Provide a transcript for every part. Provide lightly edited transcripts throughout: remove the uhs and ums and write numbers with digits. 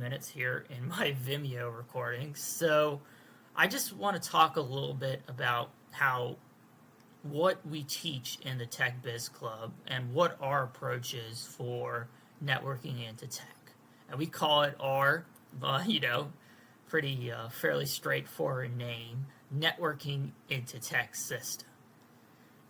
minutes here in my Vimeo recording. So I just want to talk a little bit about how what we teach in the Tech Biz Club and what our approach is for networking into tech. And we call it our, pretty fairly straightforward name, Networking into Tech System.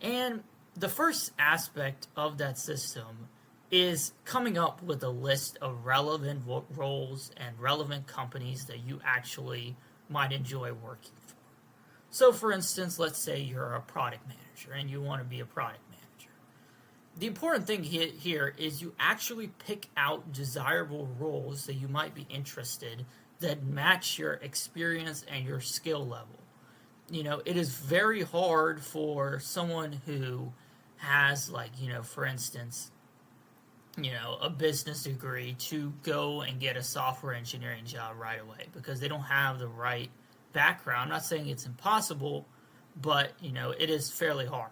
And the first aspect of that system is coming up with a list of relevant roles and relevant companies that you actually might enjoy working for. So, for instance, let's say you're a product manager and you want to be a product manager. The important thing here is you actually pick out desirable roles that you might be interested that match your experience and your skill level. It is very hard for someone who has, for instance, a business degree to go and get a software engineering job right away because they don't have the right background. I'm not saying it's impossible, but, it is fairly hard.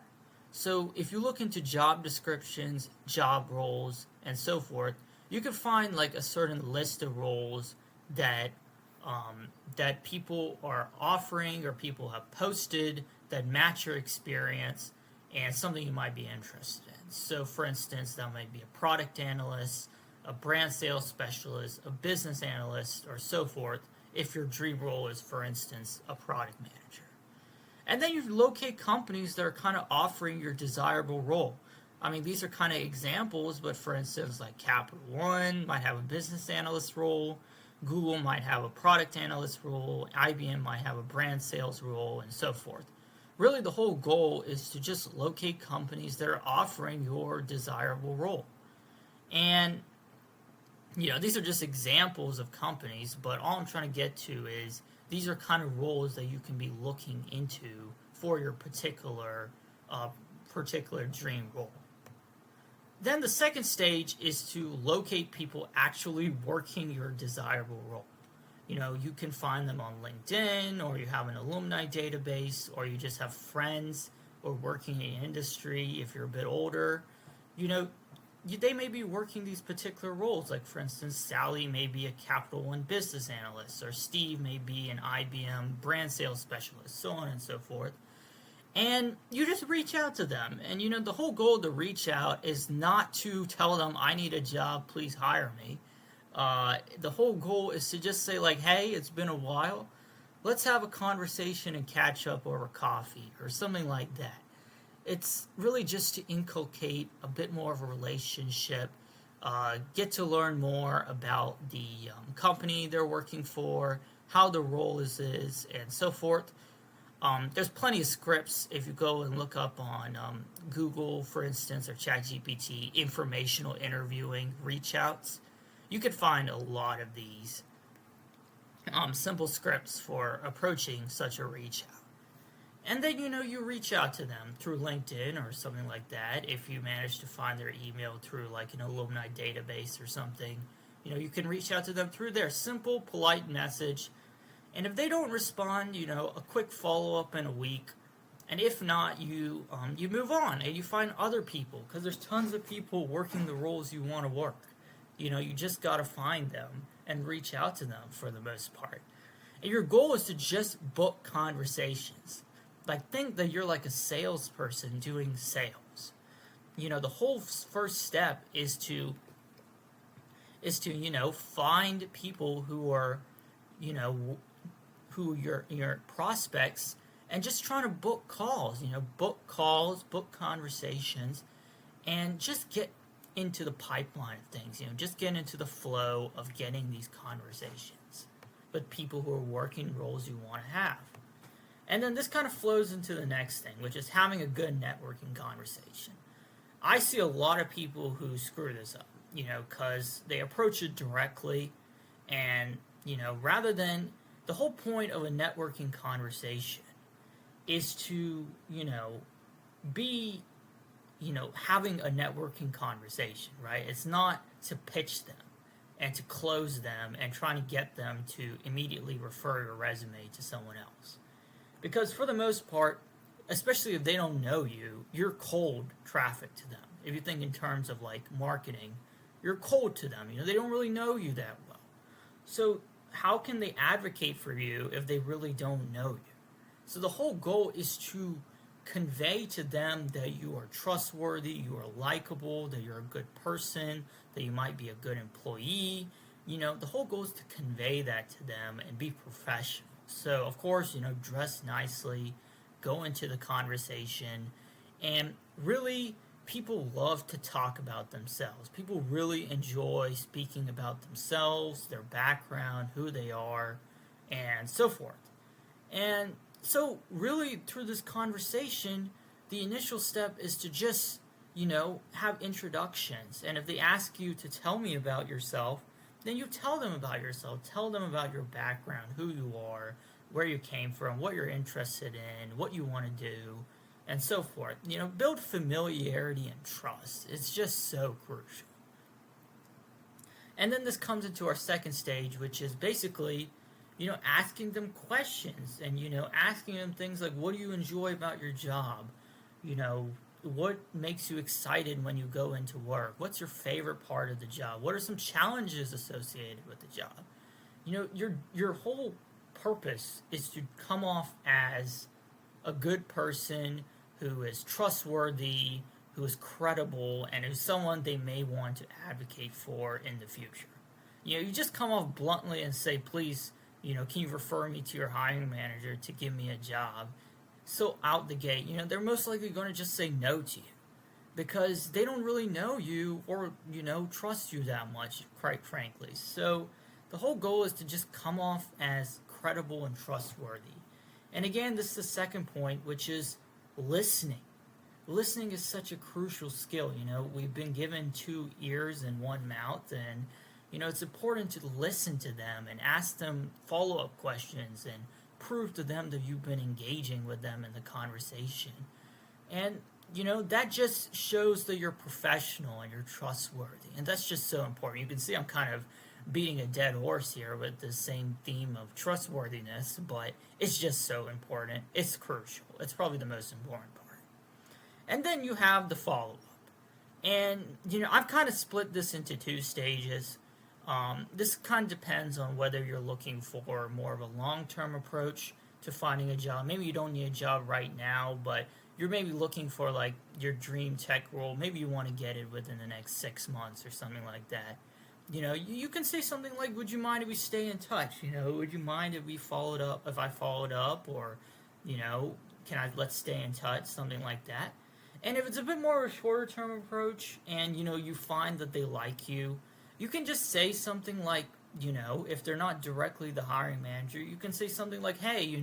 So if you look into job descriptions, job roles, and so forth, you can find like a certain list of roles that that people are offering or people have posted that match your experience and something you might be interested in. So, for instance, that might be a product analyst, a brand sales specialist, a business analyst, or so forth, if your dream role is, for instance, a product manager. And then you locate companies that are kind of offering your desirable role. I mean, these are kind of examples, but for instance, like Capital One might have a business analyst role, Google might have a product analyst role, IBM might have a brand sales role, and so forth. Really, the whole goal is to just locate companies that are offering your desirable role. And, these are just examples of companies, but all I'm trying to get to is these are kind of roles that you can be looking into for your particular dream role. Then the second stage is to locate people actually working your desirable role. You can find them on LinkedIn, or you have an alumni database, or you just have friends or working in industry if you're a bit older. They may be working these particular roles. Like, for instance, Sally may be a Capital One business analyst, or Steve may be an IBM brand sales specialist, so on and so forth. And you just reach out to them. And, the whole goal to reach out is not to tell them, I need a job, please hire me. The whole goal is to just say, like, hey, it's been a while. Let's have a conversation and catch up over coffee or something like that. It's really just to inculcate a bit more of a relationship, get to learn more about the company they're working for, how the role is, and so forth. There's plenty of scripts if you go and look up on Google, for instance, or ChatGPT, informational interviewing reach outs. You could find a lot of these simple scripts for approaching such a reach out. And then, you reach out to them through LinkedIn or something like that. If you manage to find their email through like an alumni database or something, you can reach out to them through their simple, polite message. And if they don't respond, a quick follow-up in a week. And if not, you move on and you find other people, because there's tons of people working the roles you want to work. You just got to find them and reach out to them for the most part. And your goal is to just book conversations. Like, think that you're like a salesperson doing sales. The whole first step is to find people who are, who your prospects, and just trying to book calls, book conversations, and just get into the pipeline of things, just get into the flow of getting these conversations with people who are working roles you want to have. And then this kind of flows into the next thing, which is having a good networking conversation. I see a lot of people who screw this up, because they approach it directly, and, rather than, the whole point of a networking conversation is to, be, having a networking conversation, right? It's not to pitch them and to close them and trying to get them to immediately refer your resume to someone else. Because for the most part, especially if they don't know you, you're cold traffic to them. If you think in terms of like marketing, you're cold to them. They don't really know you that well. So, how can they advocate for you if they really don't know you? So, the whole goal is to convey to them that you are trustworthy, you are likable, that you're a good person, that you might be a good employee. The whole goal is to convey that to them and be professional. So, of course, dress nicely, go into the conversation, and really, people love to talk about themselves. People really enjoy speaking about themselves, their background, who they are, and so forth. And so, really, through this conversation, the initial step is to just, have introductions. And if they ask you to tell me about yourself, then you tell them about yourself. Tell them about your background, who you are, where you came from, what you're interested in, what you want to do, and so forth. Build familiarity and trust. It's just so crucial. And then this comes into our second stage, which is basically, asking them questions and, asking them things like, what do you enjoy about your job? What makes you excited when you go into work? What's your favorite part of the job? What are some challenges associated with the job? Your whole purpose is to come off as a good person who is trustworthy, who is credible, and who's someone they may want to advocate for in the future. You just come off bluntly and say, please, can you refer me to your hiring manager to give me a job? So out the gate, they're most likely going to just say no to you because they don't really know you or, trust you that much, quite frankly. So the whole goal is to just come off as credible and trustworthy. And again, this is the second point, which is listening. Listening is such a crucial skill. We've been given 2 ears and 1 mouth, and it's important to listen to them and ask them follow-up questions and prove to them that you've been engaging with them in the conversation. And that just shows that you're professional and you're trustworthy, and that's just so important. You can see I'm kind of beating a dead horse here with the same theme of trustworthiness, but it's just so important. It's crucial. It's probably the most important part. And then you have the follow-up. And, I've kind of split this into 2 stages. This kind of depends on whether you're looking for more of a long-term approach to finding a job. Maybe you don't need a job right now, but you're maybe looking for like your dream tech role. Maybe you want to get it within the next 6 months or something like that. You can say something like, would you mind if we stay in touch? Would you mind if I followed up, or, let's stay in touch, something like that. And if it's a bit more of a shorter term approach and, you find that they like you, you can just say something like, if they're not directly the hiring manager, you can say something like, hey,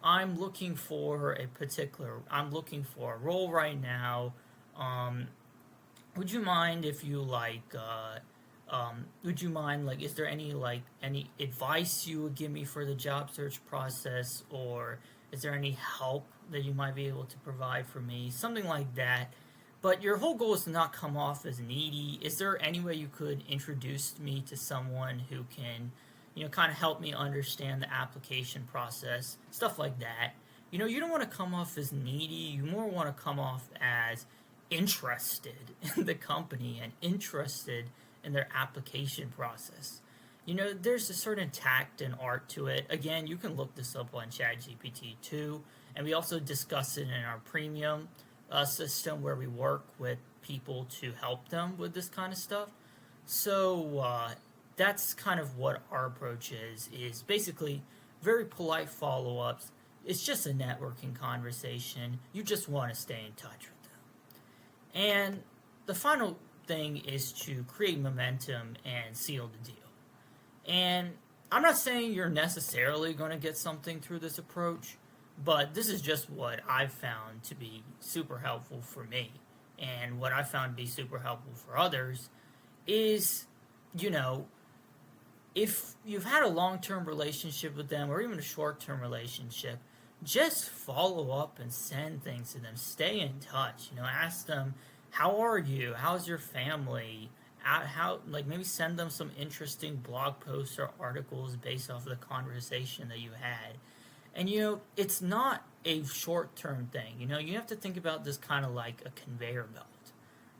I'm looking for a role right now. Would you mind if you is there any advice you would give me for the job search process, or is there any help that you might be able to provide for me? Something like that. But your whole goal is to not come off as needy. Is there any way you could introduce me to someone who can, kind of help me understand the application process? Stuff like that. You don't want to come off as needy. You more want to come off as interested in the company and interested in their application process. There's a certain tact and art to it. Again, you can look this up on ChatGPT too. And we also discuss it in our premium system where we work with people to help them with this kind of stuff. So that's kind of what our approach is basically very polite follow-ups. It's just a networking conversation. You just want to stay in touch with them. And the final thing is to create momentum and seal the deal. And I'm not saying you're necessarily going to get something through this approach, but this is just what I've found to be super helpful for me. And what I found to be super helpful for others is, if you've had a long-term relationship with them or even a short-term relationship, just follow up and send things to them. Stay in touch. Ask them, how are you? How's your family? Maybe send them some interesting blog posts or articles based off of the conversation that you had. And, it's not a short-term thing. You have to think about this kind of like a conveyor belt,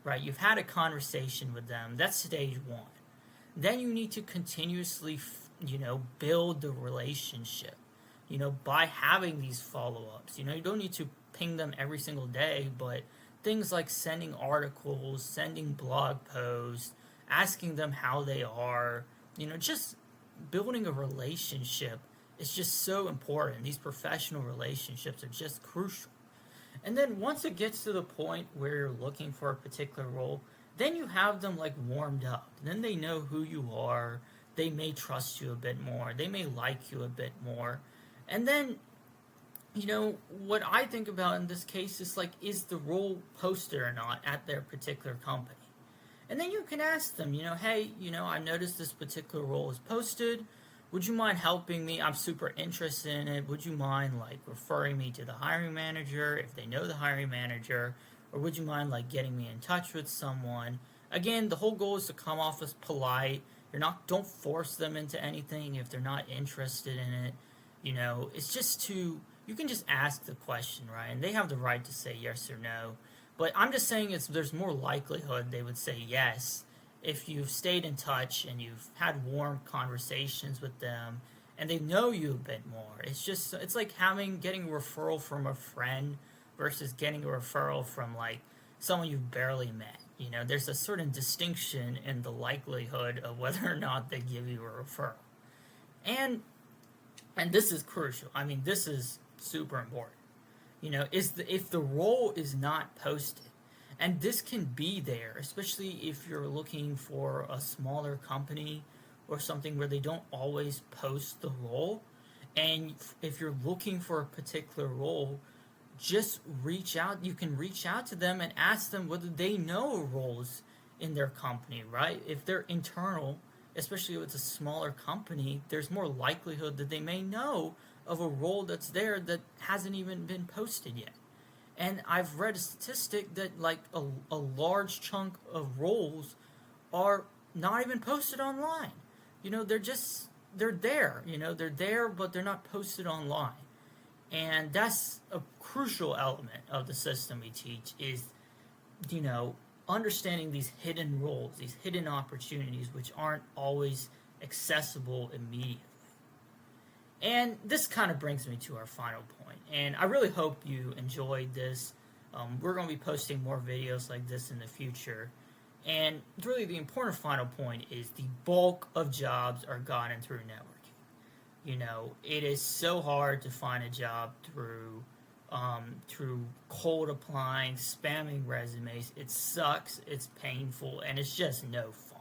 right? You've had a conversation with them. That's stage 1. then you need to continuously, build the relationship, by having these follow-ups. You don't need to ping them every single day, but things like sending articles, sending blog posts, asking them how they are, just building a relationship is just so important. These professional relationships are just crucial. And then once it gets to the point where you're looking for a particular role, then you have them like warmed up. Then they know who you are. They may trust you a bit more. They may like you a bit more. And then, what I think about in this case is like, is the role posted or not at their particular company? And then you can ask them, hey, I noticed this particular role is posted. Would you mind helping me? I'm super interested in it. Would you mind like referring me to the hiring manager if they know the hiring manager? Or would you mind like getting me in touch with someone? Again, the whole goal is to come off as polite. Don't force them into anything if they're not interested in it. It's just you can just ask the question, right? And they have the right to say yes or no. But I'm just saying there's more likelihood they would say yes if you've stayed in touch and you've had warm conversations with them and they know you a bit more. It's like getting a referral from a friend versus getting a referral from like someone you've barely met. There's a certain distinction in the likelihood of whether or not they give you a referral. And this is crucial. I mean, this is super important. If the role is not posted, and this can be there, especially if you're looking for a smaller company or something where they don't always post the role. And if you're looking for a particular role, just reach out. You can reach out to them and ask them whether they know roles in their company, right? If they're internal, especially if it's a smaller company, there's more likelihood that they may know of a role that's there that hasn't even been posted yet. And I've read a statistic that like a large chunk of roles are not even posted online. They're there. They're there, but they're not posted online. And that's a crucial element of the system we teach is, understanding these hidden roles, these hidden opportunities, which aren't always accessible immediately. And this kind of brings me to our final point. And I really hope you enjoyed this. We're going to be posting more videos like this in the future. And really the important final point is the bulk of jobs are gotten through networking. It is so hard to find a job through cold applying, spamming resumes. It sucks, it's painful, and it's just no fun.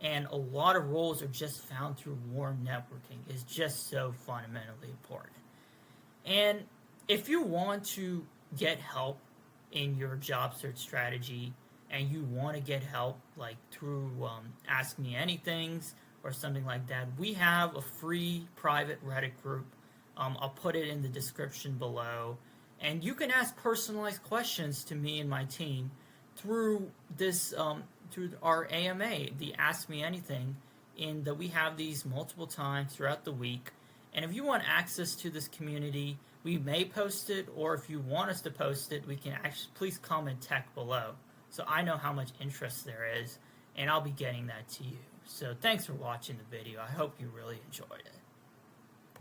And a lot of roles are just found through warm networking. It's just so fundamentally important. And if you want to get help in your job search strategy and you want to get help like through Ask Me Anythings or something like that, we have a free private Reddit group. I'll put it in the description below. And you can ask personalized questions to me and my team through this through our AMA, the Ask Me Anything, in that we have these multiple times throughout the week. And if you want access to this community, we may post it, or if you want us to post it, we can actually please comment tech below so I know how much interest there is, and I'll be getting that to you. So thanks for watching the video. I hope you really enjoyed it.